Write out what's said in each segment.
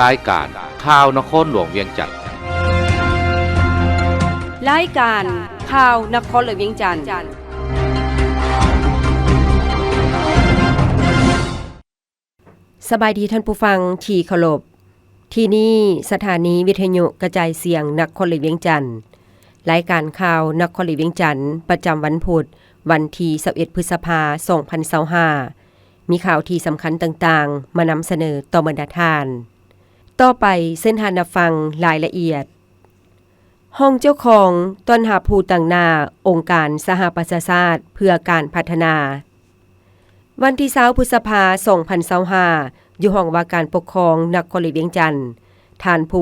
รายการข่าวนครหลวงเวียงจันทน์รายการข่าวนครหลวงเวียงจันทน์สบายดีท่านผู้ฟังที่เคารพที่นี่สถานีวิทยุกระจายเสียงนครหลวงเวียงจันทน์รายการข่าวนครหลวงเวียงจันทน์ประจำวันพุธวันที่21พฤษภาคม2025มีข่าวที่สำคัญต่างๆมานำเสนอต่อบรรดาท่านต่อไปเส้นทางรับฟังรายละเอียดห้องเจ้าของต้อนรับผู้ต่างหน้าองค์การสหประชาชาติเพื่อการพัฒนาวันที่20พฤษภาคม2025อยู่ห้องว่าการปกครองนครหลวงเวียงจันทน์ท่านผู้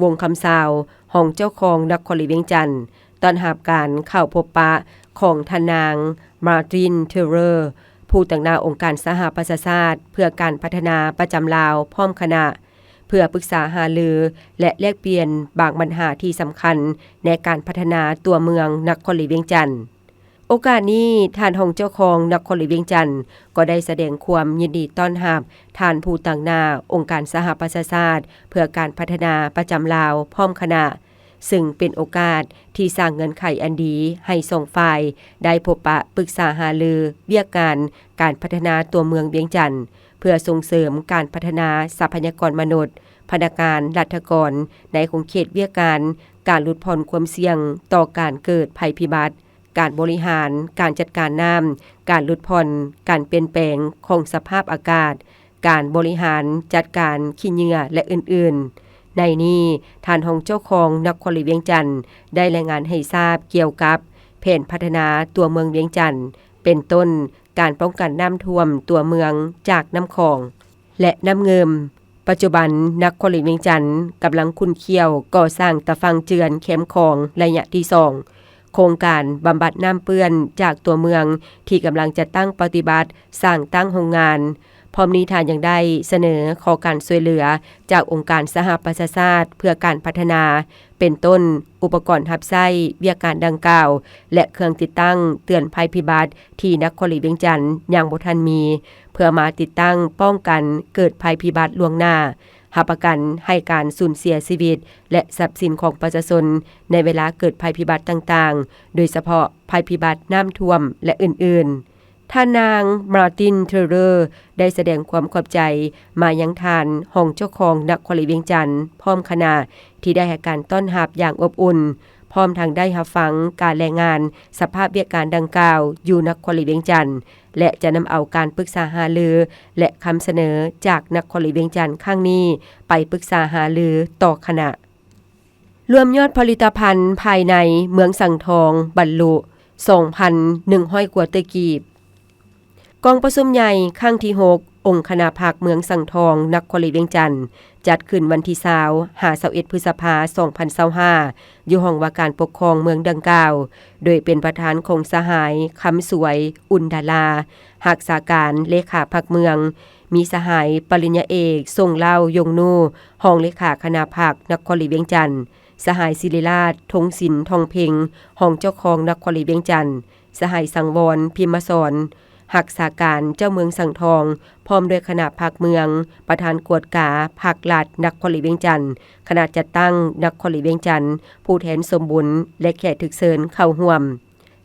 วงคำสาวห้องเจ้าของนครหลวงเวียงจันทน์ต้อนรับการเข้าพบปะของทนางมาร์ตินเทเรอร์ผู้ต่างหน้าองค์การสหประชาชาติเพื่อการพัฒนาประจำลาวพร้อมคณะเพื่อปรึกษาหารือและแลกเปลี่ยนบางปัญหาที่สำคัญในการพัฒนาตัวเมืองนครหลวงเวียงจันทน์โอกาสนี้ท่านห้องเจ้าของนครหลวงเวียงจันทน์ก็ได้แสดงความยินดีต้อนรับท่านผู้ต่างหน้าองค์การสหประชาชาติเพื่อการพัฒนาประจำลาวพร้อมคณะซึ่งเป็นโอกาสที่สร้างเงื่อนไขอันดีให้สองฝ่ายได้พบปะปรึกษาหารือเวียกการพัฒนาตัวเมืองเวียงจันทน์เพื่อส่งเสริมการพัฒนาทรัพยากรมนุษย์พนักงานรัฐกรในของเขตเวียกการลดผ่อนความเสี่ยงต่อการเกิดภัยพิบัติการบริหารการจัดการน้ำการลดผ่อนการเปลี่ยนแปลงของสภาพอากาศการบริหารจัดการขี้เหงื่อและอื่นๆในนี้ท่านห้องเจ้าของนครหลวงเวียงจันทน์ได้รายงานให้ทราบเกี่ยวกับแผนพัฒนาตัวเมืองเวียงจันทน์เป็นต้นการป้องกันน้ำท่วมตัวเมืองจากน้ำคลองและน้ำเงิมปัจจุบันนครหลวงเวียงจันทน์กำลังคุ้นเคี่ยวก่อสร้างตะฟังเจือนเข้มคลองระยะที่2โครงการบำบัดน้ำเปื้อนจากตัวเมืองที่กำลังจะตั้งปฏิบัติสร้างตั้งโรงงานพร้อมนี้ท่านยังได้เสนอขอการช่วยเหลือจากองค์การสหประชาชาติเพื่อการพัฒนาเป็นต้นอุปกรณ์รับใช้เวียกการดังกล่าวและเครื่องติดตั้งเตือนภัยพิบัติที่นครหลวงเวียงจันทน์ยังบ่ทันมีเพื่อมาติดตั้งป้องกันเกิดภัยพิบัติล่วงหน้ารับประกันให้การสูญเสียชีวิตและทรัพย์สินของประชาชนในเวลาเกิดภัยพิบัติต่างๆโดยเฉพาะภัยพิบัติน้ำท่วมและอื่นๆท่านนางมาร์ตินเทเรอร์ได้แสดงความขอบใจมายังทานห้องเจ้าของนครหลวงเวียงจันทน์พร้อมคณะที่ได้ให้การต้อนรับอย่างอบอุ่นพร้อมทางได้รับฟังการรายงานสภาพเวียกการดังกล่าวอยู่นครหลวงเวียงจันทน์และจะนำเอาการปรึกษาหารือและคำเสนอจากนครหลวงเวียงจันทน์ข้างนี้ไปปรึกษาหารือต่อคณะรวมยอดผลิตภัณฑ์ภายในเมืองสังทองบรรลุ 2,100 กว่าตะกีบกองประชุมใหญ่ครั้งที่6องค์คณะภาคเมืองสังทองนครหลวงเวียงจันทน์จัดขึ้นวันที่21พฤษภาคม2025อยู่ห้องว่าการปกครองเมืองดังกล่าวโดยเป็นประธานคงสหายคำสวยอุนดาลารักษาการเลขาภาคเมืองมีสหายปริญญาเอกทรงเล่ายงนูห้องเลขาคณะภาคนครหลวงเวียงจันทน์สหายศิริราชทงศิลป์ทองเพ็งห้องเจ้าของนครหลวงเวียงจันทน์สหายสังวรพิมพ์สอนรักษาการเจ้าเมืองสังทองพร้อมด้วยคณะภาคเมืองประธานกวดกาภาครัฐนครหลวงเวียงจันทน์คณะจัดตั้งนครหลวงเวียงจันทน์ผู้แทนสมบุญและแขกถึกเชิญเข้าร่วม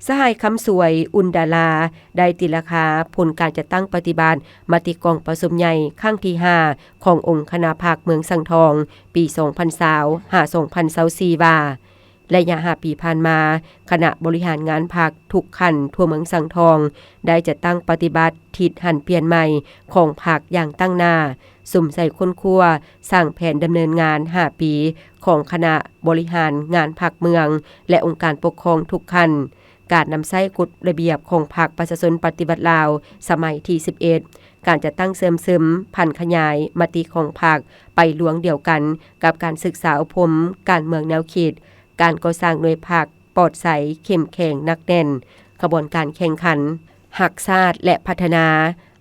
สหายคำสวยอุนดาลาได้ติราคาผลการจัดตั้งปฏิบัติมติกองประชุมใหญ่ครั้งที่5ขององค์คณะภาคเมืองสังทองปี2020-2024ว่าระยะ5ปีผ่านมาคณะบริหารงานภาคทุกขั้นทั่วเมืองสังทองได้จัดตั้งปฏิบัติทิศหันเปลี่ยนใหม่ของภาคอย่างตั้งหน้าสุ่มใส่ค้นครัวสร้างแผนดำเนินงาน5ปีของคณะบริหารงานภาคเมืองและองค์การปกครองทุกขั้นการนำใช้กฎระเบียบของภาคประชาชนปฏิบัติลาวสมัยที่11การจัดตั้งเสริมซึมพันขยายมติของภาคไปลวงเดียวกันกับการศึกษาอบรมการเมืองแนวคิดการก่อสร้างหน่วยภาคปลอดใสเข้มแข็งนักแน่นกระบวนการแข่งขันหักชาติและพัฒนา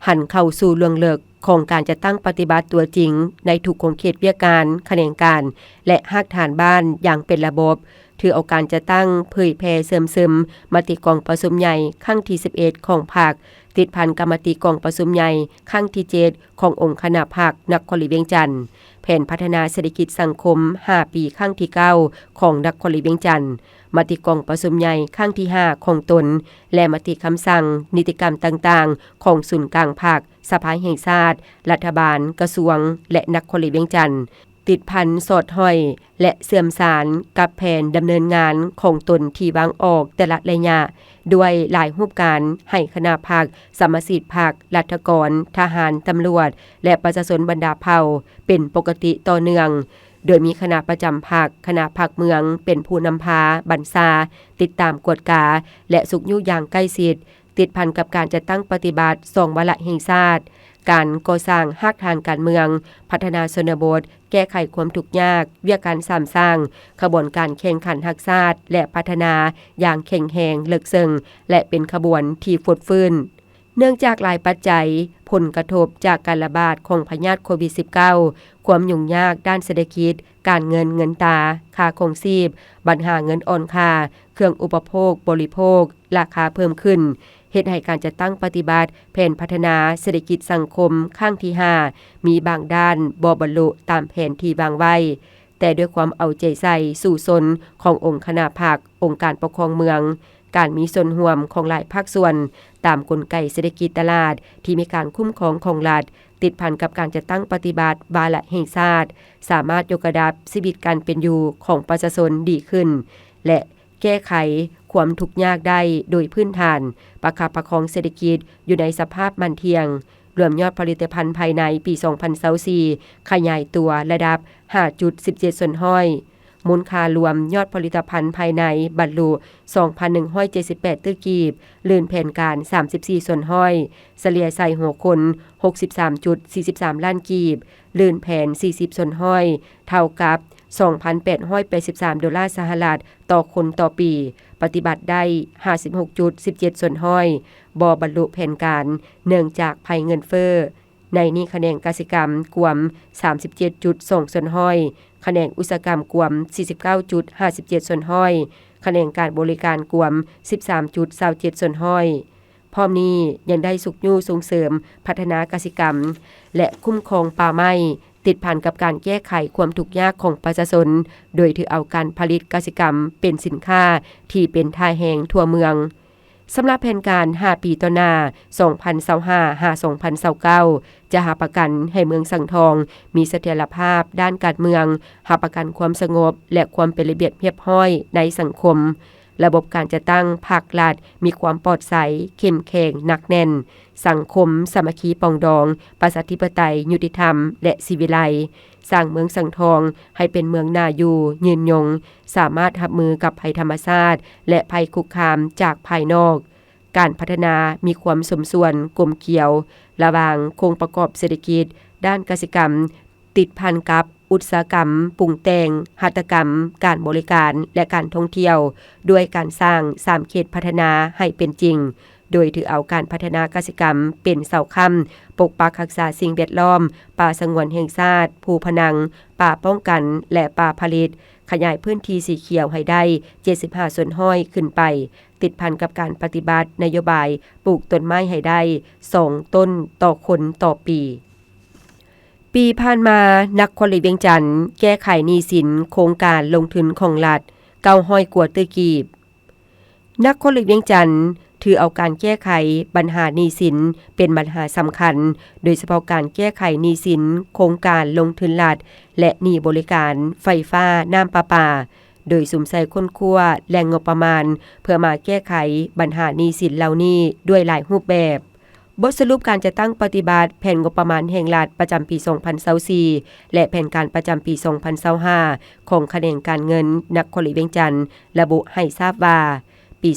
หันเข้าสู่เรื่องเลิกของการจะตั้งปฏิบัติตัวจริงในทุกโครงเขตเวียกการแขนงการและหากฐานบ้านอย่างเป็นระบบ ถือเอาการจะตั้งเผยแพร่เสริมซึมมติกองประชุมใหญ่ครั้งที่11ของพรรคติดพันกรรมติกองประชุมใหญ่ครั้งที่7ขององค์คณะพรรคนครหลวงเวียงจันทน์แผนพัฒนาเศรษฐกิจสังคม5ปีครั้งที่9ของนครหลวงเวียงจันทน์มติกองประชุมใหญ่ครั้งที่5ของตนและมติคำสั่งนิติกรรมต่างๆของศูนย์กลางภาคสภาแห่งชาติรัฐบาลกระทรวงและนครหลวงเวียงจันทน์ติดพันสอดห้อยและเสื่อมสารกับแผนดำเนินงานของตนที่วางออกแต่ละระยะด้วยหลายรูปการให้คณะภาคสมาชิกภาครัฐกรทหารตำรวจและประชาชนบรรดาเผ่าเป็นปกติต่อเนื่องโดยมีคณะประจำภาคคณะภาคเมืองเป็นผู้นำพาบรรษาติดตามกวดกาและสุขยุอย่างใกล้ชิดติดพันกับการจัดตั้งปฏิบัติ2วาระแห่งชาติการก่อสร้างหากทางการเมืองพัฒนาชนบทแก้ไขความทุกข์ยากเวียกการสร้างขบวนการแข่งขันทักษาและพัฒนาอย่างแข็งแรงลึกซึ้งและเป็นขบวนที่ฟดฟื้นเนื่องจากหลายปัจจัยผลกระทบจากการระบาดของพยาธิโควิด -19 ความยุ่งยากด้านเศรษฐกิจการเงินตาค่าครองชีพปัญหาเงินอ่อนค่าเครื่องอุปโภคบริโภคราคาเพิ่มขึ้นเฮ็ดให้การจัดตั้งปฏิบัติแผนพัฒนาเศรษฐกิจสังคมครั้งที่5มีบางด้านบ่บรรลุตามแผนที่วางไว้แต่ด้วยความเอาใจใส่สู่ชนขององค์คณะภาคองค์การปกครองเมืองการมีส่วนร่วมของหลายภาคส่วนตามกลไกเศรษฐกิจตลาดที่มีการคุ้มครองของรัฐติดพันกับการจัดตั้งปฏิบัติวาระแห่งชาติสามารถยกระดับชีวิตการเป็นอยู่ของประชาชนดีขึ้นและแก้ไขความทุกข์ยากได้โดยพื้นฐานประคับประคองเศรษฐกิจอยู่ในสภาพมั่นเที่ยงรวมยอดผลิตภัณฑ์ภายในปี2024ขยายตัวระดับ 5.17 ส่วนห้อยมูลค่ารวมยอดผลิตภัณฑ์ภายในบรรลุ 2,178 ตื้อกีบลื่นแผนการ34ส่วนห้อยเฉลี่ยใส่หัวคน 63.43 ล้านกีบลื่นแผน40ส่วนห้อยเท่ากับ 2,883 ดอลลาร์สหรัฐต่อคนต่อปีปฏิบัติได้ 56.17 ส่วนห้อยบ่บรรลุแผนการเนื่องจากภัยเงินเฟ้อในนี้คะแนนกสิกรรมกวม 37.2 ส่วนห้อยคะแนนอุตสาหกรรมกวม 49.57 ส่วนห้อยคะแนนการบริการกวม 13.27 ส่วนห้อยพร้อมนี้ยังได้สุขยู่ส่งเสริมพัฒนากสิกรรมและคุ้มครองป่าไม้ติดพันกับการแก้ไขความทุกข์ยากของประชาชนโดยถือเอาการผลิตกสิกรรมเป็นสินค้าที่เป็นท่าแห่งทั่วเมืองสำหรับแผนการ5ปีต่อหน้า 2025-2029 จะหาประกันให้เมืองสังทองมีเสถียรภาพด้านการเมืองหาประกันความสงบและความเป็นระเบียบเรียบร้อยในสังคมระบบการจะตั้งภาครัฐมีความปลอดใสเข้มแข็งหนักแน่นสังคมสามัคคีปองดองประชาธิปไตยยุติธรรมและศิวิไลซ์สร้างเมืองสังทองให้เป็นเมืองน่าอยู่ยืนยงสามารถรับมือกับภัยธรรมชาติและภัยคุกคามจากภายนอกการพัฒนามีความสมส่วนกลมเกลียวระหว่างโครงประกอบเศรษฐกิจด้านกสิกรรมติดพันกับอุตสาหกรรมปรุงแต่งหัตถกรรมการบริการและการท่องเที่ยวด้วยการสร้าง3เขตพัฒนาให้เป็นจริงโดยถือเอาการพัฒนากสิกรรมเป็นเสาค้ำปกปักรักษาสิ่งแวดล้อมป่าสงวนแห่งชาติภูพนังป่าป้องกันและป่าผลิตขยายพื้นที่สีเขียวให้ได้75ส่วนห้อยขึ้นไปติดพันกับการปฏิบัตินโยบายปลูกต้นไม้ให้ได้2ต้นต่อคนต่อปีปีผ่านมานครหลวงเวียงจันทน์แก้ไขหนี้สินโครงการลงทุนของรัฐ900กว่าตื้อกีบนครหลวงเวียงจันทน์ถือเอาการแก้ไขปัญหาหนี้สินเป็นปัญหาสำคัญโดยเฉพาะการแก้ไขหนี้สินโครงการลงทุนรัฐและหนี้บริการไฟฟ้าน้ำประปาโดยสุมใส่ค้นคว้าแหล่งงบประมาณเพื่อมาแก้ไขปัญหาหนี้สินเหล่านี้ด้วยหลายรูปแบบบทสรุปการจะตั้งปฏิบัติแผนงบประมาณแห่งรัฐประจำปี2024และแผนการประจำปี2025ของแขนงการเงินนครหลวงเวียงจันทน์ระบุให้ทราบว่าปี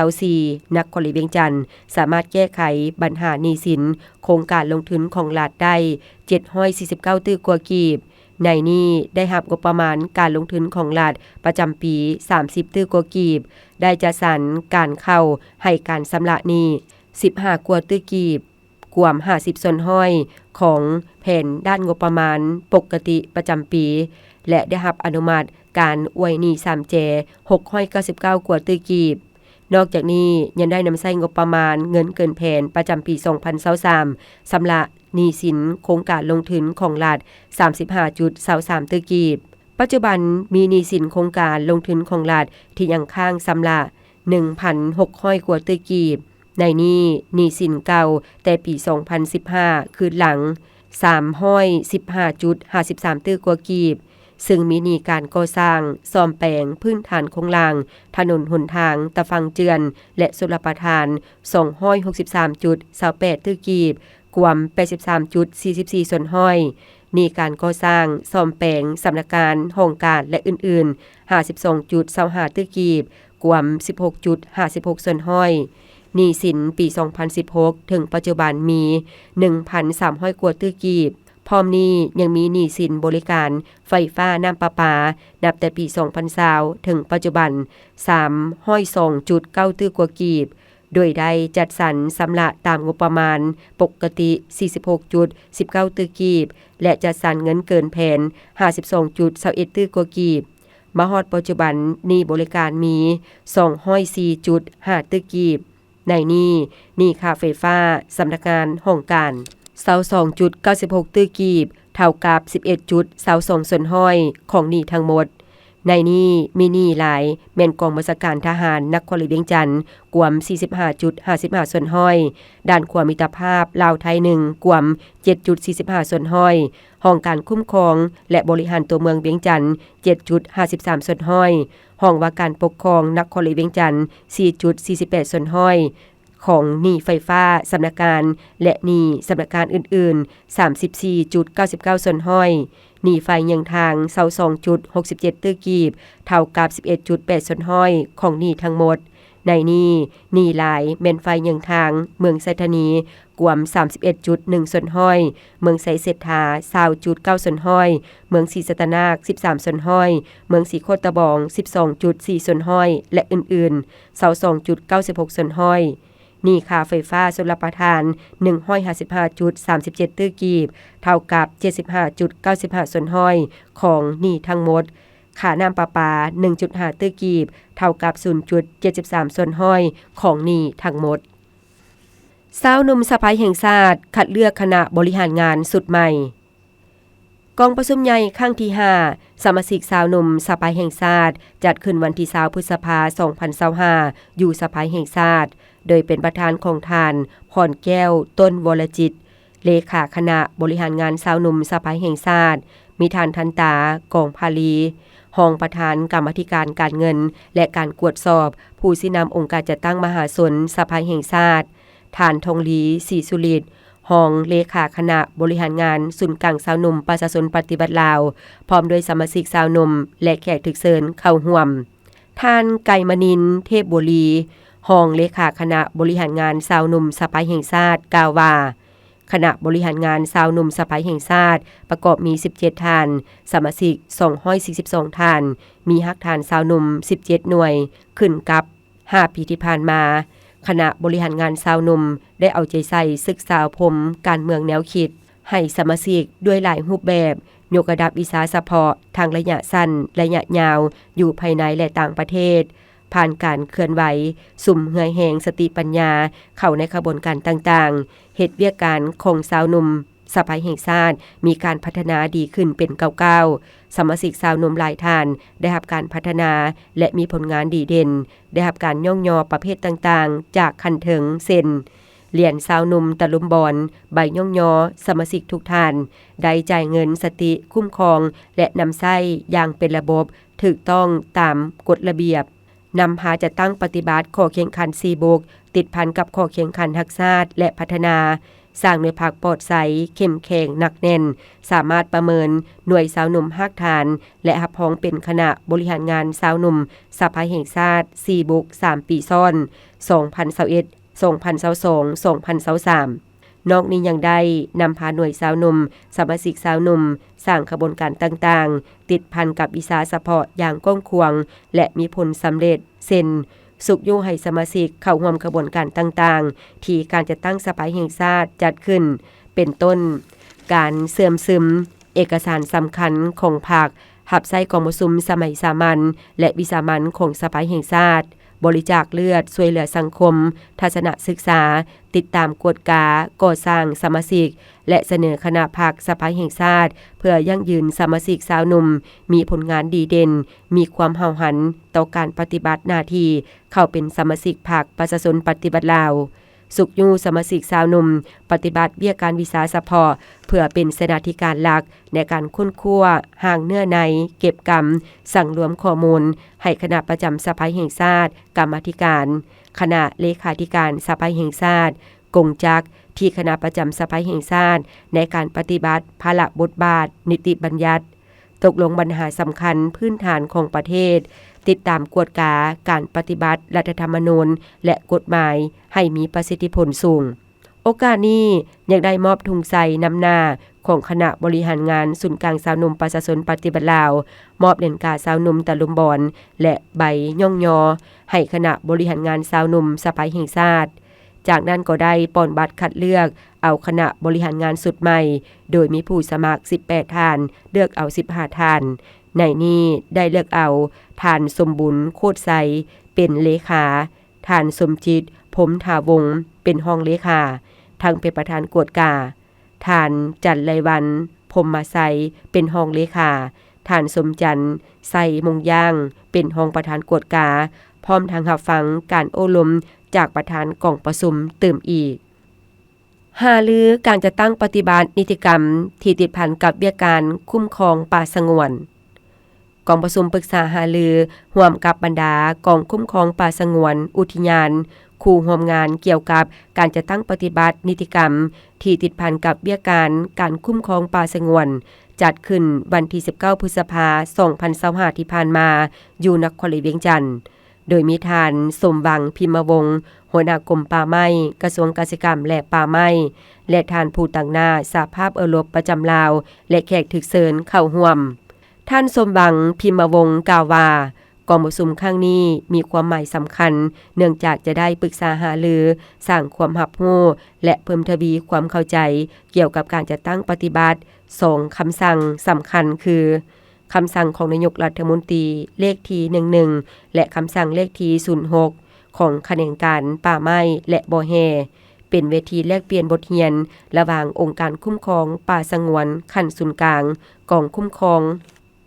2024นครหลวงเวียงจันทน์สามารถแก้ไขปัญหาหนี้สินโครงการลงทุนของรัฐได้749ตื้อกว่ากีบในนี้ได้รับงบประมาณการลงทุนของรัฐประจำปี30ตื้อกว่ากีบได้จัดสรรการเข้าให้การชำระหนี้15กว่าตื้อกีบกว่า50ส่วนห้อยของแผนด้านงบประมาณปกติประจำปีและได้รับอนุมัติ การอวยหนี้3แจ699กว่าตื้อกีบนอกจากนี้ยังได้นำใช้งบประมาณเงินเกินแผนประจำปี 2023 สำหรับหนี้สินโครงการลงทุนของรัฐ 35.23 ตื้อกีบปัจจุบันมีหนี้สินโครงการลงทุนของรัฐที่ยังค้างสำหรับ 1,600 กว่าตื้อกีบในนี้หนี้สินเก่าแต่ปี 2015 คืนหลัง 315.53 ตื้อกว่ากีบซึ่งมีหนี้การก่อสร้างซ่อมแปลงพื้นฐานโครงล่างถนนหนทางตะฟังเจือนและสุลประทาน 263.28 ตื้อกีบกวม 83.44 ส่วนห้อยหนี้การก่อสร้างซ่อมแปลงสำนักงานห้องการและอื่นๆ 52.25 ตื้อกีบกวม 16.56 ส่วนห้อยหนี้สินปี 2016 ถึงปัจจุบันมี 1,300 กว่าตื้อกีบพร้อมนี้ยังมีหนี้สินบริการไฟฟ้าน้ำประปานับแต่ปี 2020 ถึงปัจจุบัน 302.9 ตื้อกว่ากีบโดยได้จัดสรรสำระตามงบประมาณปกติ 46.19 ตื้อกีบและจัดสรรเงินเกินแผน 52.21 ตื้อกว่ากีบมาฮอดปัจจุบันหนี้บริการมี 204.5 ตื้อกีบในนี้หนี้ค่าไฟฟ้าสำนักงานห้องการ22.96 ตื้อกีบเท่ากับ 11.22 ส่วนห้อยของหนี้ทั้งหมดในนี้มีหนี้หลายแม่นกองบัญชาการทหารนครหลวงเวียงจันทน์กวม 45.55 ส่วนห้อยด้านความมิตรภาพลาวไทย1กวม 7.45 ส่วนห้อยห้องการคุ้มครองและบริหารตัวเมืองเวียงจันทน์ 7.53 ส่วนห้อยห้องว่าการปกครองนครหลวงเวียงจันทน์ 4.48 ส่วนห้อยของหนี้ไฟฟ้าสำนักงานและหนี้สำนักงานอื่นๆ 34.99 ส่วนห้อยหนี้ไฟยังทาง 22.67 ตื้อกีบเท่ากับ 11.8 ส่วนห้อยของหนี้ทั้งหมดในนี้หนี้หลายแม่นไฟยังทางเมืองไซธานีกวม 31.1 ส่วนห้อยเมืองไสเศรษฐา 20.9 ส่วนห้อยเมืองศรีสัตนาค 13 ส่วนห้อยเมืองศรีโคตบอง 12.4 ส่วนห้อยและอื่นๆ 22.96 ส่วนห้อยหนี้ค่าไฟฟ้าชลประทาน 155.37 ตื้อกีบเท่ากับ 75.95 ส่วนห้อยของหนี้ทั้งหมดค่าน้ำประปา 1.5 ตื้อกีบเท่ากับ 0.73 ส่วนห้อยของหนี้ทั้งหมดสาวหนุ่มสะใภ้แห่งชาติคัดเลือกคณะบริหารงานสุดใหม่กองประชุมใหญ่ครั้งที่ 5 สมาชิกสาวหนุ่มสะใภ้แห่งชาติจัดขึ้นวันที่20พฤษภาคม 2025อยู่สะใภ้แห่งชาติโดยเป็นประธานของทานพรแก้วต้นวรจิตเลขาคณะบริหารงานสาวหนุ่มสะใภ้แห่งชาติมีทานทันตากองภาลีรองประธานกรรมาธิการการเงินและการกวดสอบผู้สินำองค์การจัดตั้งมหาชนสะใภ้แห่งชาติทานทองลีศรีสุฤทธิ์รองเลขาคณะบริหารงานศูนย์กลางสาวหนุ่มประชาชนปฏิบัติลาวพร้อมด้วยสมาชิกสาวหนุ่มและแขกถึกเชิญเข้าร่วมท่านไก่มณินทร์เทพบุรีรองเลขาคณะบริหารงานสาวหนุ่มสะใภ้แห่งชาติกล่าวว่าคณะบริหารงานสาวหนุ่มสะใภ้แห่งชาติประกอบมี17ท่านสมาชิก242ท่านมีฮักฐานสาวหนุ่ม17หน่วยขึ้นกับ5ปีที่ผ่านมาคณะบริหารงานสาวหนุ่มได้เอาใจใส่ศึกษาพรมการเมืองแนวคิดให้สมาชิกด้วยหลายรูปแบบยกระดับวิชาเฉพาะทางระยะสั้นระยะยาวอยู่ภายในและต่างประเทศผ่านการเคลื่อนไหวสุ่มเหื่อยแหงสติปัญญาเข้าในขบวนการต่างๆเฮ็ดเวียกการของสาวหนุ่มสะใภ้แห่งชาติมีการพัฒนาดีขึ้นเป็นก้าวๆสมาชิกสาวหนุ่มหลายท่านได้รับการพัฒนาและมีผลงานดีเด่นได้รับการย่องยอประเภทต่างๆจากขั้นถึงเซ็นเหรียญสาวหนุ่มตะลุมบอนใบย่องยอสมาชิกทุกท่านได้จ่ายเงินสติคุ้มครองและนำใช้อย่างเป็นระบบถูกต้องตามกฎระเบียบนำพาจะตั้งปฏิบัติข้อแข่งขัน4บกติดพันกับข้อแข่งขันทักษะและพัฒนาสร้างหน่วยภาคปลอดใสเข้มแข็งหนักแน่นสามารถประเมินหน่วยสาวหนุ่มฮักฐานและรับรองเป็นคณะบริหารงานสาวหนุ่มสะใภ้แห่งชาติ4บก3ปีซ้อน 2021 2022 2023นอกนี้ยังได้นำพาหน่วยสาวหนุ่มสมาชิกสาวหนุ่มสร้างขบวนการต่างๆติดพันกับวิชาเฉพาะอย่างก้องควงและมีผลสำเร็จเช่นสุขอยู่ให้สมาชิกเข้าร่วมกระบวนการต่างๆที่การจัดตั้งสะใภ้แห่งชาติจัดขึ้นเป็นต้นการเสื่อมซึมเอกสารสำคัญของภาค หับใช้กองประชุมสมัยสามัญและวิสามัญของสภาแห่งชาติบริจาคเลือดช่วยเหลือสังคมทัศนศึกษาติดตามกวดกาก่อสร้างสมาชิกและเสนอคณะพรรคสภาแห่งชาติเพื่อยั่งยืนสมาชิกสาวหนุ่มมีผลงานดีเด่นมีความเห่าหันต่อการปฏิบัติหน้าที่เข้าเป็นสมาชิกพรรคประชาชนปฏิบัติลาวสุขอยู่สมาชิกสาวหนุ่มปฏิบัติเบี้ยการวิสาเฉพาะเพื่อเป็นเสนาธิการหลักในการค้นคว้าห่างเนื้อในเก็บกรรมสั่งรวมข้อมูลให้คณะประจำสภาแห่งชาติกรรมาธิการคณะเลขาธิการสภาแห่งชาติกงจักที่คณะประจำสภาแห่งชาติในการปฏิบัติภาระบทบาทนิติบัญญัติตกลงปัญหาสำคัญพื้นฐานของประเทศติดตามกวดกาการปฏิบัติรัฐธรรมนูญและกฎหมายให้มีประสิทธิผลสูงโอกาสนี้ยังได้มอบทุงใส่นำหน้าของคณะบริหารงานศูนย์กลางสาวหนุ่มประชาชนปฏิบัติลาวมอบเหรียญกาสาวหนุ่มตะลุมบอนและใบย่องยอให้คณะบริหารงานสาวหนุ่มสภาแห่งชาติจากนั้นก็ได้ป้อนบัตรคัดเลือกเอาคณะบริหารงานสุดใหม่โดยมีผู้สมัคร18ท่านเลือกเอา15ท่านในนี้ได้เลือกเอาท่านสมบุญโคตรไซเป็นเลขาท่านสมจิตผมถาวงศ์เป็นห้องเลขาทั้งเป็นประธานกวดกาท่านจันไลวันพรหมไสเป็นห้องเลขาท่านสมจันทร์ไสมงย่างเป็นห้องประธานกวดกาพร้อมทางรับฟังการโอ้ลมจากประธานกองประชุมเติมอีกหาลือการจะตั้งปฏิบัตินิติกรรมที่ติดพันกับเบี้ยการคุ้มครองป่าสงวนกองประชุมปรึกษาหาลือร่วมกับบรรดากองคุ้มครองป่าสงวนอุทยานคู่ร่วมงานเกี่ยวกับการจะตั้งปฏิบัตินิติกรรมที่ติดพันกับเบี้ยการคุ้มครองป่าสงวนจัดขึ้นวันที่19พฤษภาคม2025ที่ผ่านมาอยู่นครหลวงเวียงจันทน์โดยมีท่านสมหวังพิมพ์วงศ์หัวหน้ากรมป่าไม้กระทรวงเกษตรกรรมและป่าไม้และท่านผู้ตั้งหน้าสหภาพเอโรปประจำลาวและแขกถึกเชิญเข้าร่วมท่านสมหวังพิมพ์วงศ์กล่าวว่ากองประชุมครั้งนี้มีความหมายสำคัญเนื่องจากจะได้ปรึกษาหารือสร้างความรับรู้และเพิ่มทวีความเข้าใจเกี่ยวกับการจัดตั้งปฏิบัติ2คำสั่งสำคัญคือคำสั่งของนายกรัฐมนตรีเลขที่11และคำสั่งเลขที่06ของคณะการป่าไม้และบ่อแฮเป็นเวทีแลกเปลี่ยนบทเรียนระหว่างองค์การคุ้มครองป่าสงวนขั้นศูนย์กลางกองคุ้มครอง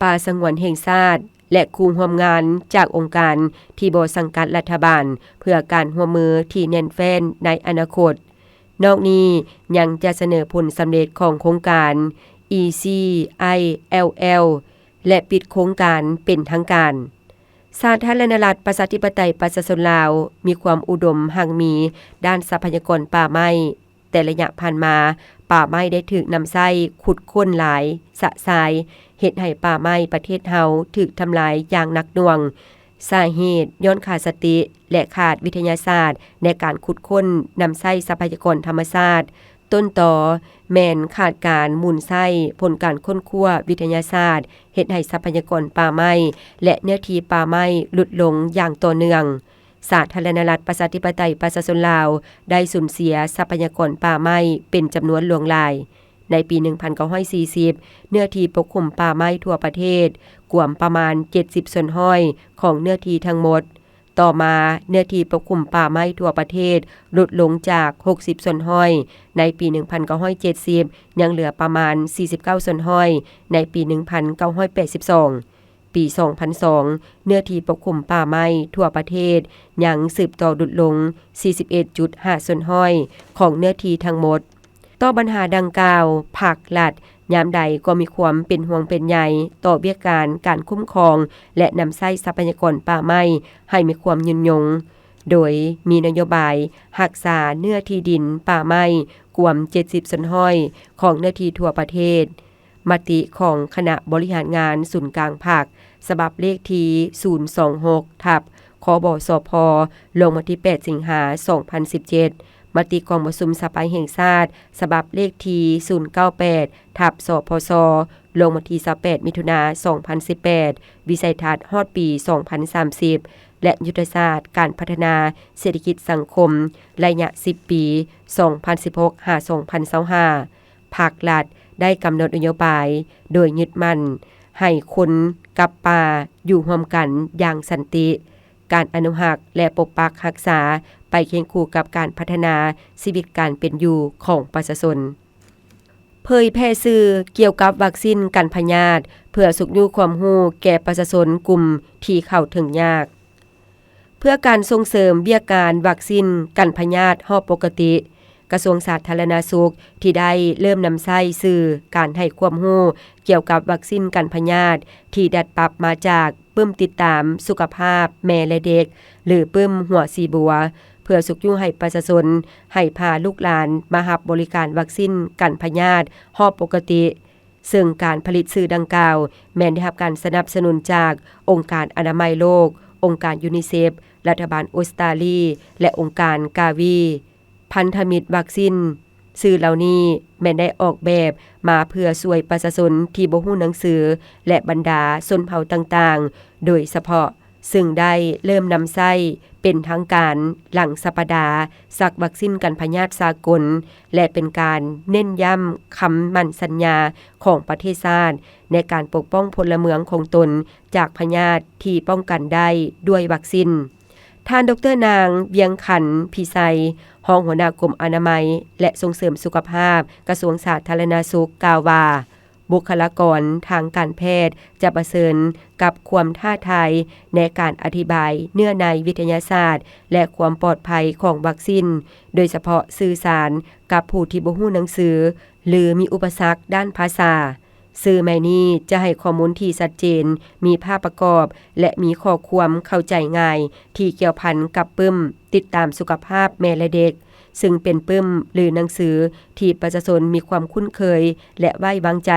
ป่าสงวนแห่งชาติและคู่ร่วมงานจากองค์การที่บ่สังกัดรัฐบาลเพื่อการร่วมมือที่แน่นแฟ้นในอนาคตนอกนี้ยังจะเสนอผลสำเร็จของโครงการ ECILL และปิดโครงการเป็นทางการสาธารณรัฐประชาธิปไตยประชาชนลาวมีความอุดมหั่งมีด้านทรัพยากรป่าไม้แต่ระยะผ่านมาป่าไม้ได้ถูกนำใช้ขุดค้นหลายสะสายเฮ็ดให้ป่าไม้ประเทศเฮาถูกทำลายอย่างหนักหน่วงสาเหตุย้อนขาดสติและขาดวิทยาศาสตร์ในการขุดค้นนำใช้ทรัพยากรธรรมชาติต้นต่อแม่นขาดการหมุนไส้ผลการค้นคว้าวิทยาศาสตร์เฮ็ดให้ทรัพยากรป่าไม้และเนื้อที่ป่าไม้ลดลงอย่างต่อเนื่องสาธารณรัฐประชาธิปไตยประชาชนลาวได้สูญเสียทรัพยากรป่าไม้เป็นจำนวนหลวงหลายในปี 1940 เนื้อที่ปกคลุมป่าไม้ทั่วประเทศกว่าประมาณ 70 ส่วนห้อยของเนื้อที่ทั้งหมดต่อมาเนื้อที่ปกคลุมป่าไม้ทั่วประเทศลดลงจาก 60 ส่วนห้อยในปี 1970 ยังเหลือประมาณ 49 ส่วนห้อยในปี 1982 ปี 2002 เนื้อที่ปกคลุมป่าไม้ทั่วประเทศยังสืบต่อลดลง 41.5 ส่วนห้อยของเนื้อที่ทั้งหมดต่อปัญหาดังกล่าวภาครัฐยามใดก็มีความเป็นห่วงเป็นใยต่อเบี้ยการคุ้มครองและนำใช้ทรัพยากรป่าไม้ให้มีความยืนยงโดยมีนโยบายรักษาเนื้อที่ดินป่าไม้กว่า70ส่วนห้อยของเนื้อที่ทั่วประเทศมติของคณะบริหารงานศูนย์กลางภาคฉบับเลขที่026/คบสพลงวันที่8สิงหาคม2017มติกองประชุมสภาแห่งชาติฉบับเลขที่098/สพสลงวันที่28มิถุนายน2018วิสัยทัศน์ฮอดปี2030และยุทธศาสตร์การพัฒนาเศรษฐกิจสังคมระยะ10ปี2016-2025ภาครัฐได้กำหนดนโยบายโดยยึดมั่น ให้คนกับป่าอยู่ร่วมกันอย่างสันติการอนุรักษ์และปกปักรักษาไปเคียงคู่กับการพัฒนาชีวิตการเป็นอยู่ของประชาชนเผยแพร่สื่อเกี่ยวกับวัคซีนกันพยาธิเพื่อสุขอยู่ความรู้แก่ประชาชนกลุ่มที่เข้าถึงยากเพื่อการส่งเสริมเบี้ยการวัคซีนกันพยาธิรอบปกติกระทรวงสาธารณสุขที่ได้เริ่มนำใช้สื่อการให้ความรู้เกี่ยวกับวัคซีนกันพยาธิที่ดัดปรับมาจากปึ้มติดตามสุขภาพแม่และเด็กหรือปึ้มหัวสีบัวเพื่อสุขอยู่ให้ประชาชนให้พาลูกหลานมารับบริการวัคซีนกันพยาธิรอบปกติซึ่งการผลิตสื่อดังกล่าวแม้นได้รับการสนับสนุนจากองค์การอนามัยโลกองค์การยูนิเซฟรัฐบาลออสเตรเลียและองค์การกาวีพันธมิตรวัคซีนสื่อเหล่านี้แม้นได้ออกแบบมาเพื่อช่วยประชาชนที่บ่ฮู้หนังสือและบรรดาชนเผ่าต่างๆโดยเฉพาะซึ่งได้เริ่มนำใช้เป็นทางการหลังสัปดาห์สักวัคซีนกันพยาธิสากลและเป็นการเน้นย้ำคำมั่นสัญญาของประเทศชาติในการปกป้องพลเมืองของตนจากพยาธิที่ป้องกันได้ด้วยวัคซีนท่านดร.นางเวียงขันธ์พิไสรองหัวหน้ากรมอนามัยและส่งเสริมสุขภาพกระทรวงสาธารณสุขกล่าวว่าบุคลากรทางการแพทย์จะประเสริญกับความท้าทายในการอธิบายเนื้อในวิทยาศาสตร์และความปลอดภัยของวัคซีนโดยเฉพาะสื่อสารกับผู้ที่บ่ฮู้หนังสือหรือมีอุปสรรคด้านภาษาสื่อใหม่นี้จะให้ข้อมูลที่ชัดเจนมีภาพประกอบและมีข้อความเข้าใจง่ายที่เกี่ยวพันกับปึ้มติดตามสุขภาพแม่และเด็กซึ่งเป็นปึ้มหรือหนังสือที่ประชาชนมีความคุ้นเคยและไว้วางใจ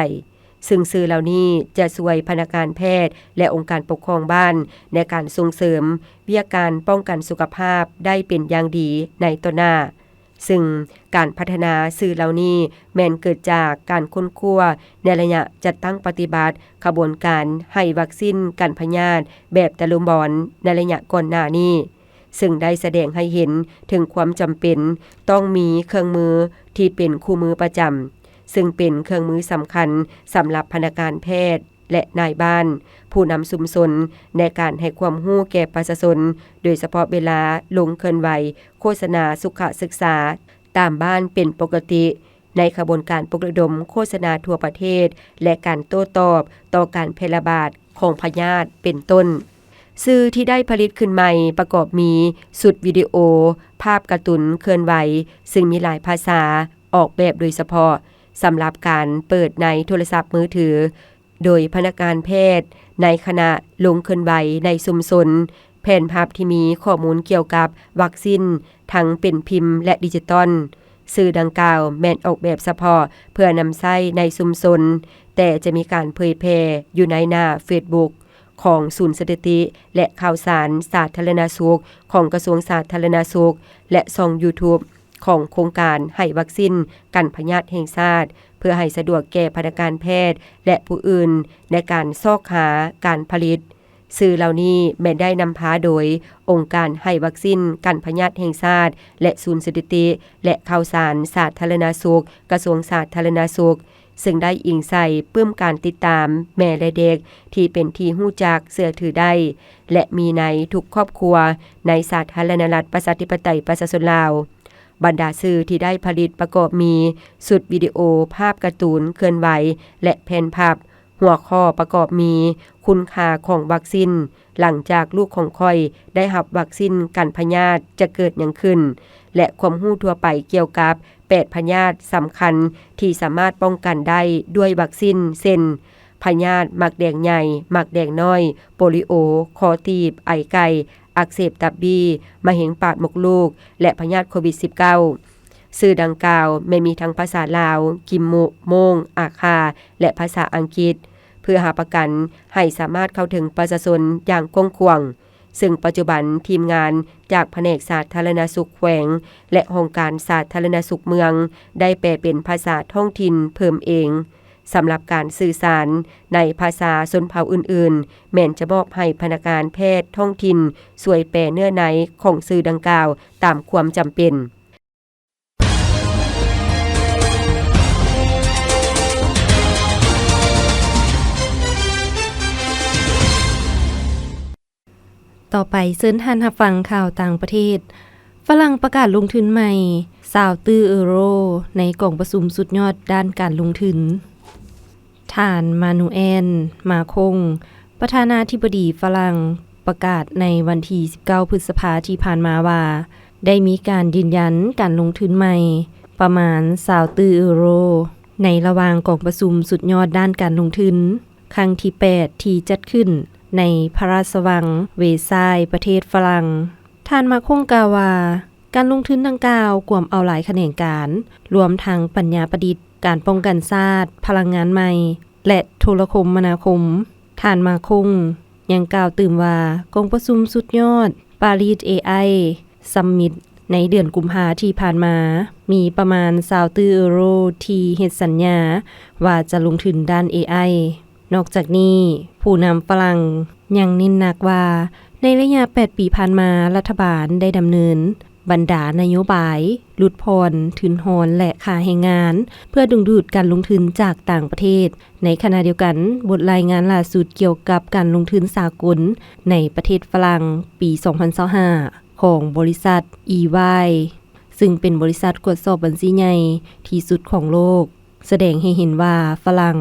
ซึ่งสื่อเหล่านี้จะช่วยพนักงานแพทย์และองค์การปกครองบ้านในการส่งเสริมวิทยาการป้องกันสุขภาพได้เป็นอย่างดีในต่อหน้าซึ่งการพัฒนาสื่อเหล่านี้แม้นเกิดจากการค้นคว้าในระยะจัดตั้งปฏิบัติขบวนการให้วัคซีนกันพยาธิแบบตะลุมบอนในระยะก่อนหน้านี้ซึ่งได้แสดงให้เห็นถึงความจำเป็นต้องมีเครื่องมือที่เป็นคู่มือประจำซึ่งเป็นเครื่องมือสำคัญสำหรับพนักงานแพทย์และนายบ้านผู้นำชุมชนในการให้ความรู้แก่ประชาชนโดยเฉพาะเวลาลงเคลื่อนไหวโฆษณาสุขศึกษาตามบ้านเป็นปกติในขบวนการปลุกระดมโฆษณาทั่วประเทศและการโต้ตอบต่อการแพร่ระบาดของพยาธิเป็นต้นสื่อที่ได้ผลิตขึ้นใหม่ประกอบมีสุดวิดีโอภาพการ์ตูนเคลื่อนไหวซึ่งมีหลายภาษาออกแบบโดยเฉพาะสำหรับการเปิดในโทรศัพท์มือถือโดยพนักงานแพทย์ในขณะลงเคลื่อนไหวในชุมชนแผ่นภาพที่มีข้อมูลเกี่ยวกับวัคซีนทั้งเป็นพิมพ์และดิจิตอลสื่อดังกล่าวแม่นออกแบบเฉพาะเพื่อนำใช้ในชุมชนแต่จะมีการเผยแพร่อยู่ในหน้า Facebook ของศูนย์สถิติและข่าวสารสาธารณสุขของกระทรวงสาธารณสุขและช่อง YouTube ของโครงการให้วัคซีนกันพยาธิแห่งชาติเพื่อให้สะดวกแก่พนักงานแพทย์และผู้อื่นในการซอกหาการผลิตสื่อเหล่านี้แม้ได้นำพาโดยองค์การให้วัคซีนกันพยาธิแห่งชาติและศูนย์สถิติและข่าวสารสาธารณสุขกระทรวงสาธารณสุขซึ่งได้อิงใส่ปึ้มการติดตามแม่และเด็กที่เป็นที่ฮู้จักเชื่อถือได้และมีในทุกครอบครัวในสาธารณรัฐประชาธิปไตยประชาชนลาวบรรดาสื่อที่ได้ผลิตประกอบมีสุดวิดีโอภาพการ์ตูนเคลื่อนไหวและแผ่นภาพหัวข้อประกอบมีคุณค่าของวัคซีนหลังจากลูกของค่อยได้รับวัคซีนกันพยาธิจะเกิดหยังขึ้นและความรู้ทั่วไปเกี่ยวกับ8พยาธิสำคัญที่สามารถป้องกันได้ด้วยวัคซีนเช่นพยาธิหมักแดงใหญ่หมักแดงน้อยโปลิโอคอตีบไอไก่อักเสบตับบีมะเร็งปากมดลูกและพยาธิโควิด -19 สื่อดังกล่าวไม่มีทั้งภาษาลาวกิมมุโมงอาคาและภาษาอังกฤษเพื่อหาประกันให้สามารถเข้าถึงประชาชนอย่างกว้างขวางซึ่งปัจจุบันทีมงานจากแผนกสาธารณสุขแขวงและองค์การสาธารณสุขเมืองได้แปลเป็นภาษาท้องถิ่นเพิ่มเองสำหรับการสื่อสารในภาษาชนเผ่าอื่นๆแม้นจะมอบให้พนักงานแพทย์ท้องถิ่นช่วยแปลเนื้อในของสื่อดังกล่าวตามความจำเป็น ต่อไปเชิญท่านรับฟังข่าวต่างประเทศฝรั่งประกาศลงทุนใหม่20ตื้อยูโรในกล่องประชุมสุดยอดด้านการลงทุนท่านมานูเอลมาคงประธานาธิบดีฝรั่งประกาศในวันที่19พฤษภาคมที่ผ่านมาว่าได้มีการยืนยันการลงทุนใหม่ประมาณ20ตื้อยูโรในระหว่างกองประชุมสุดยอดด้านการลงทุนครั้งที่8ที่จัดขึ้นในพระราชวังเวร์ซายน์ประเทศฝรั่งท่านมาคงกล่าวว่าการลงทุนดังกล่าวกวมเอาหลายแขนงการรวมทั้งปัญญาประดิษฐ์การป้องกันชาติพลังงานใหม่และโทรคมนาคมท่านมาคงยังกล่าวตื่มว่ากองประชุมสุดยอดปารีส AI Summit ในเดือนกุมภาพันธ์ที่ผ่านมามีประมาณ20ตื้อยูโรที่เฮ็ดสัญญาว่าจะลงทุนด้าน AI นอกจากนี้ผู้นำฝรั่งยังเน้นหนักว่าในระยะ8ปีผ่านมารัฐบาลได้ดำเนินบรรดานโยบายลดผ่อนทุนหอนและค่าแรงงานเพื่อดึงดูดการลงทุนจากต่างประเทศในขณะเดียวกันบทรายงานล่าสุดเกี่ยวกับการลงทุนสากลในประเทศฝรั่งปี 2025 ของบริษัท EY ซึ่งเป็นบริษัทตรวจสอบบัญชีใหญ่ที่สุดของโลกแสดงให้เห็นว่าฝรั่ง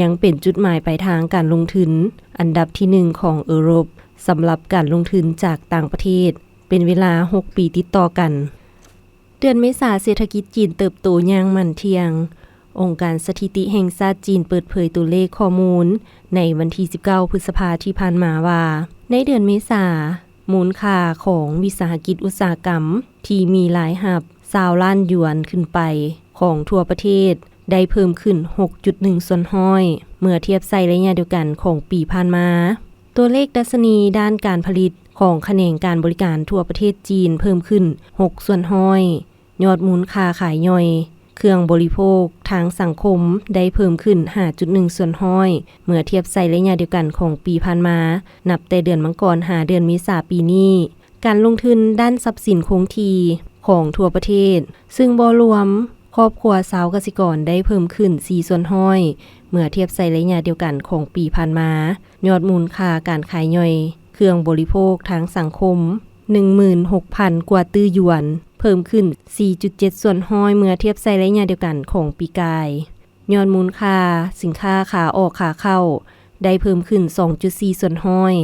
ยังเป็นจุดหมายปลายทางการลงทุนอันดับที่1ของยุโรปสำหรับการลงทุนจากต่างประเทศเป็นเวลา6ปีติดต่อกันเดือนเมษายนเศรษฐกิจจีนเติบโตอย่างมั่นเที่ยงองค์การสถิติแห่งชาติจีนเปิดเผยตัวเลขข้อมูลในวันที่19พฤษภาคมที่ผ่านมาว่าในเดือนเมษายนมูลค่าของวิสาหกิจอุตสาหกรรมที่มีรายรับ20ล้านหยวนขึ้นไปของทั่วประเทศได้เพิ่มขึ้น 6.1 ส่วนห้อยเมื่อเทียบใส่ระยะเดียวกันของปีผ่านมาตัวเลขดัชนีด้านการผลิตของแขนงการบริการทั่วประเทศจีนเพิ่มขึ้น6ส่วนห้อยยอดมูลค่าขายย่อยเครื่องบริโภคทางสังคมได้เพิ่มขึ้น 5.1 ส่วนห้อยเมื่อเทียบใส่ระยะเดียวกันของปีผ่านมานับแต่เดือนมังกรหาเดือนเมษายนปีนี้การลงทุนด้านทรัพย์สินคงที่ของทั่วประเทศซึ่งบ่รวมครอบครัวชาวเกษตรกรได้เพิ่มขึ้น4ส่วนห้อยเมื่อเทียบใส่ระยะเดียวกันของปีผ่านมายอดมูลค่าการขายย่อยเครื่องบริโภคทางสังคม 16,000 กว่าตื้อหยวนเพิ่มขึ้น 4.7 ส่วนห้อยเมื่อเทียบใส่ระยะเดียวกันของปีกายยอดมูลค่าสินค้าขาออกขาเข้าได้เพิ่มขึ้น 2.4 ส่วนห้อย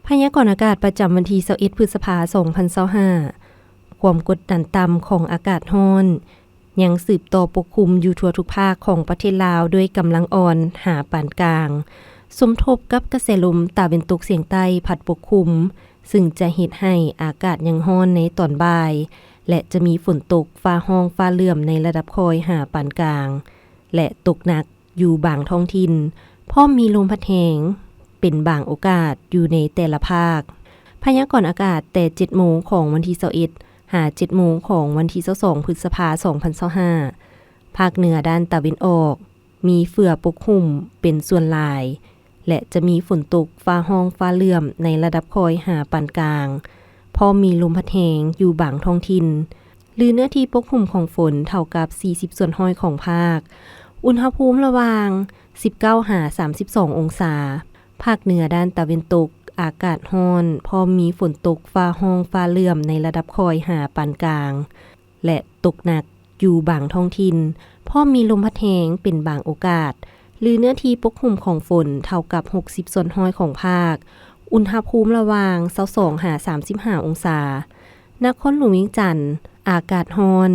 พยากรณ์อากาศประจำวันที่21พฤษภาคม 2025ความกดดันต่ำของอากาศร้อนยังสืบต่อปกคลุมอยู่ทั่วทุกภาคของประเทศลาวด้วยกำลังอ่อนหาปานกลางสมทบกับกระแสลมตะวันตกเฉียงใต้พัดปกคลุมซึ่งจะเฮ็ดให้อากาศยังร้อนในตอนบ่ายและจะมีฝนตกฟ้าห้องฟ้าเหลื่อมในระดับคอยหาปานกลางและตกหนักอยู่บางท้องถิ่นพร้อมมีลมพัดแรงเป็นบางโอกาสอยู่ในแต่ละภาคพยากรณ์อากาศแต่ 7 โมงของวันที่21หา 7 โมงของวันที่22พฤษภาคม 2025ภาคเหนือด้านตะวันออกมีเฟื่อปกคลุมเป็นส่วนหลายและจะมีฝนตกฟ้าห้องฟ้าเหลื่อมในระดับคอยหาปานกลางพอมีลมพัดแรงอยู่บางท้องถิ่นหรือเนื้อที่ปกคลุมของฝนเท่ากับ40ส่วนห้อยของภาคอุณหภูมิระหว่าง19หา32องศาภาคเหนือด้านตะวันตกอากาศร้อนพอมีฝนตกฟ้าห้องฟ้าเหลื่อมในระดับคอยหาปานกลางและตกหนักอยู่บางท้องถิ่นพอมีลมพัดแรงเป็นบางโอกาสหรือเนื้อที่ปกคลุมของฝนเท่ากับ60ส่วนห้อยของภาคอุณหภูมิระหว่าง22หา35องศานครหลวงเวียงจันทน์อากาศร้อน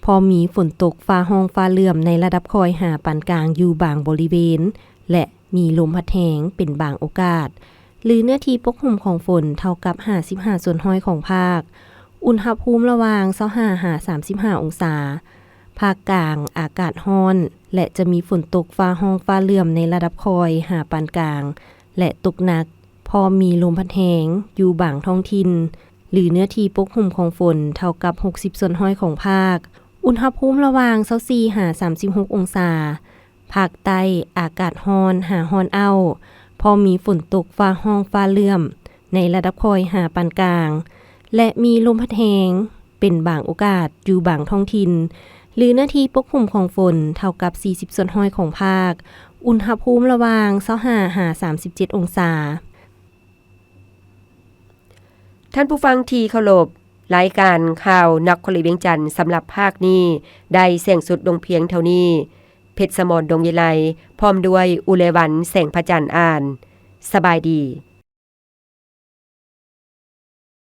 พอมีฝนตกฟ้าห้องฟ้าเหลื่อมในระดับคอยหาปานกลางอยู่บางบริเวณและมีลมพัดแรงเป็นบางโอกาสหรือเนื้อที่ปกคลุมของฝนเท่ากับ55ส่วนห้อยของภาคอุณหภูมิระหว่าง25หา35องศาภาคกลางอากาศร้อนและจะมีฝนตกฟ้าห้องฟ้าเหลื่อมในระดับคอยหาปานกลางและตกหนักพอมีลมพัดแรงอยู่บางท้องถิ่นหรือเนื้อที่ปกคลุมของฝนเท่ากับ60ส่วนห้อยของภาคอุณหภูมิระหว่าง24หา36องศาภาคใต้อากาศร้อนหาร้อนเอาพอมีฝนตกฟ้าห้องฟ้าเหลื่อมในระดับคอยหาปานกลางและมีลมพัดแรงเป็นบางโอกาสอยู่บางท้องถิ่นหรือเนื้อที่ปกคลุมของฝนเท่ากับ40ส่วนห้อยของภาคอุณหภูมิระหว่าง25หา37องศา ท่านผู้ฟังที่เคารพรายการข่าวนครหลวงเวียงจันทน์สำหรับภาคนี้ได้เสียงสุดลงเพียงเท่านี้เพชรสมรดงยิไลพร้อมด้วยอุเลวันแสงพระจันทร์อ่านสบายดี